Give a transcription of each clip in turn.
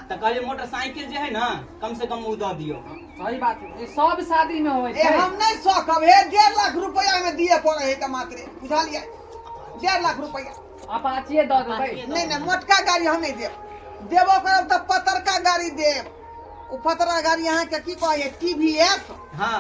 तो कहलिए मोटरसाइकिल जो है ना कम से कम वो दे दियो। सही बात है, ये सब शादी में होय ए छै। हम नहीं सकब हे 1.5 लाख रुपया में दिए पड़े है का मात्र बुझा लिया 1.5 लाख रुपया अपाचिए दऽ देबै। नहीं नहीं मोटका गाड़ी हम नहीं देब देबो करब तो पतरका गाड़ी देब। वो पतरा गाड़ी यहाँ के की कहे TVS हाँ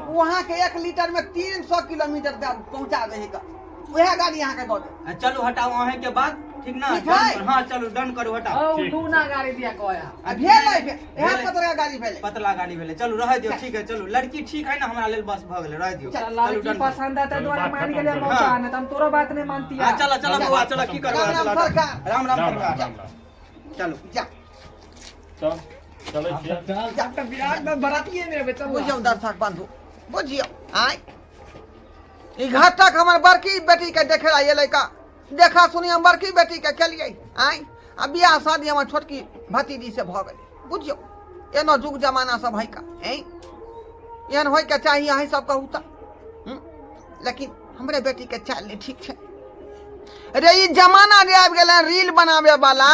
वहाँ के 1 लीटर में 300 किलोमीटर पहुँचा देगा वह गाड़ी यहाँ के दो दे। चलो हटाओ अहे के बाद ठीक ना। ठीक है। हाँ चलो डन करो हटाओ। औ दूना गाड़ी दिया कहया। भेल यह पतरा गाड़ी भेल पतला गाड़ी भेले चलो रह दियो ठीक है। चलो लड़की ठीक है ना हमरा लेल बस भ गेले रह दियो। चल लड़की पसंद है तो द्वारा मान गेले मौसा ने हम तोरो बात नहीं मानती है। हाँ चलो चलो बउआ चलो की करबो। राम राम सरकार। राम राम सरकार। चलो जा चलो जब तक विराट में बरातिए में बेचो बुझियो दर्शक बंधु बुझियो आय ई घाटक हमर बड़की बेटी के देखे ये लड़का देखा सुनी हम बड़की बेटी के केलिए आय अब बियाह शादी हमर छोटकी भतीजी से भ गेलै बुझियो एनो जुग जमाना सब है का हैं एहन होय के चाहिए अहीं सब कहू त लेकिन हमरे बेटी के चाल नहीं ठीक छै रे ई जमाना जे आबि गेलै रील बनावे वाला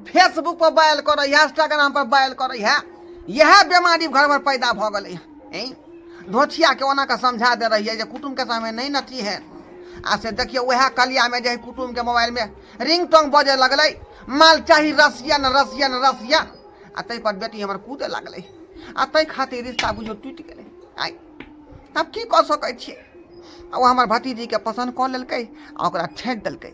फेसबुक पर वायरल करे इंस्टाग्राम पर वायरल करे है यह बीमारी घर में पैदा भ गेलै हैं धोछिया के ओना का समझा दे रही है जो कुटुम के सामने नहीं नची है आ से देखिए वह कलिया में जो कुटुम के मोबाइल में रिंग टोंग बजे लगल माल चाही रसियन रसियन रसियन आ तै पर बेटी हमर कूदे लगल आ तै खातिर रिश्ता बुझो टूट गेलै आइ तब की कह सकै छियै आ वो हमर भतीजी के पसंद कऽ लेलकै आ ओकरा छेड़ देलकै